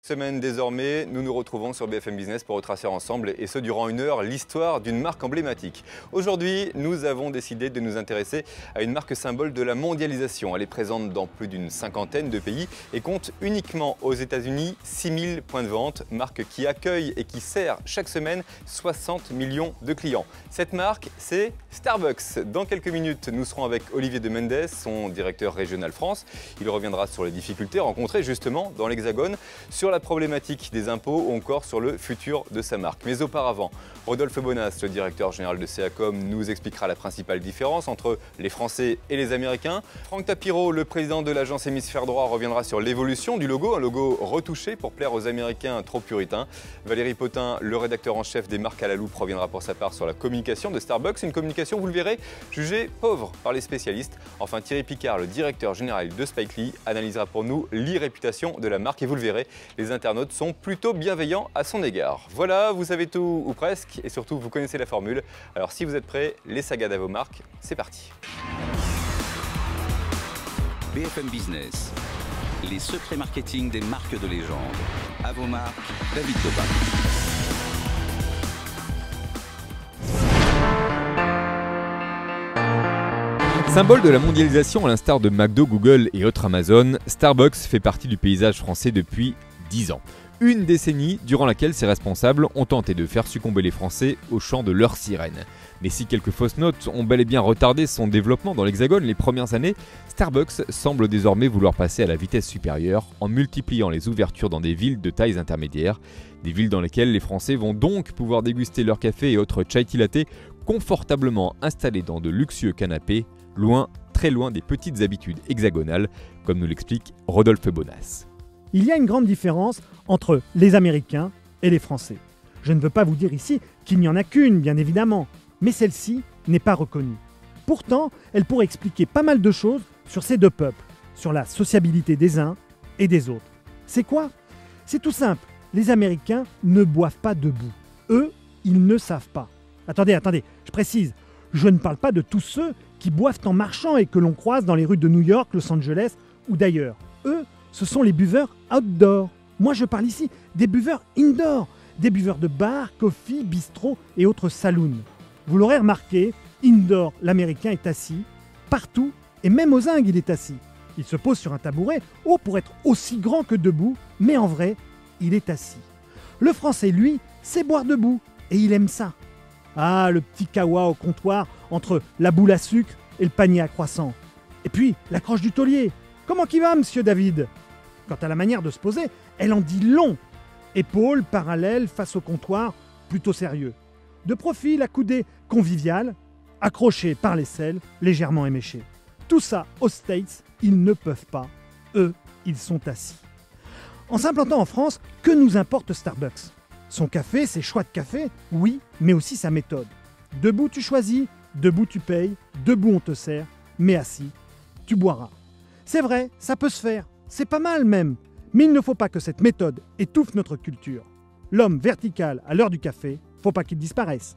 Semaine désormais, nous nous retrouvons sur BFM Business pour retracer ensemble, et ce durant une heure, l'histoire d'une marque emblématique. Aujourd'hui, nous avons décidé de nous intéresser à une marque symbole de la mondialisation. Elle est présente dans plus d'une cinquantaine de pays et compte uniquement aux États-Unis 6000 points de vente, marque qui accueille et qui sert chaque semaine 60 millions de clients. Cette marque, c'est Starbucks. Dans quelques minutes, nous serons avec Olivier de Mendes, son directeur régional France. Il reviendra sur les difficultés rencontrées justement dans l'Hexagone, sur la problématique des impôts ou encore sur le futur de sa marque. Mais auparavant, Rodolphe Bonas, le directeur général de CACOM, nous expliquera la principale différence entre les Français et les Américains. Franck Tapiro, le président de l'agence Hémisphère Droit, reviendra sur l'évolution du logo, un logo retouché pour plaire aux Américains trop puritains. Valérie Potin, le rédacteur en chef des marques à la loupe, reviendra pour sa part sur la communication de Starbucks, une communication, vous le verrez, jugée pauvre par les spécialistes. Enfin, Thierry Picard, le directeur général de Spike Lee, analysera pour nous l'irréputation de la marque et vous le verrez, les internautes sont plutôt bienveillants à son égard. Voilà, vous savez tout ou presque et surtout vous connaissez la formule. Alors si vous êtes prêts, les sagades à vos marques, c'est parti. BFM Business, les secrets marketing des marques de légende. À vos marques, David Topin. Symbole de la mondialisation à l'instar de McDo, Google et autres Amazon, Starbucks fait partie du paysage français depuis 10 ans. Une décennie durant laquelle ses responsables ont tenté de faire succomber les Français au chant de leur sirène. Mais si quelques fausses notes ont bel et bien retardé son développement dans l'Hexagone les premières années, Starbucks semble désormais vouloir passer à la vitesse supérieure en multipliant les ouvertures dans des villes de tailles intermédiaires, des villes dans lesquelles les Français vont donc pouvoir déguster leur café et autres chai latte confortablement installés dans de luxueux canapés, loin, très loin des petites habitudes hexagonales, comme nous l'explique Rodolphe Bonas. Il y a une grande différence entre les Américains et les Français. Je ne veux pas vous dire ici qu'il n'y en a qu'une, bien évidemment, mais celle-ci n'est pas reconnue. Pourtant, elle pourrait expliquer pas mal de choses sur ces deux peuples, sur la sociabilité des uns et des autres. C'est quoi? C'est tout simple, les Américains ne boivent pas debout. Eux, ils ne savent pas. Attendez, je précise, je ne parle pas de tous ceux qui boivent en marchant et que l'on croise dans les rues de New York, Los Angeles ou d'ailleurs. Eux, ce sont les buveurs outdoor. Moi, je parle ici des buveurs indoor, des buveurs de bars, coffee, bistrot et autres saloons. Vous l'aurez remarqué, indoor, l'Américain est assis, partout, et même aux zingues, il est assis. Il se pose sur un tabouret, haut pour être aussi grand que debout, mais en vrai, il est assis. Le Français, lui, sait boire debout, et il aime ça. Ah, le petit kawa au comptoir entre la boule à sucre et le panier à croissant. Et puis, la croche du taulier. Comment qu'il va, monsieur David? Quant à la manière de se poser, elle en dit long. Épaules parallèles face au comptoir, plutôt sérieux. De profil, accoudé, convivial, accroché par l'aisselle, légèrement éméché. Tout ça, aux States, ils ne peuvent pas. Eux, ils sont assis. En s'implantant en France, que nous importe Starbucks? Son café, ses choix de café, oui, mais aussi sa méthode. Debout, tu choisis, debout, tu payes, debout, on te sert, mais assis, tu boiras. C'est vrai, ça peut se faire, c'est pas mal même, mais il ne faut pas que cette méthode étouffe notre culture. L'homme vertical à l'heure du café, faut pas qu'il disparaisse.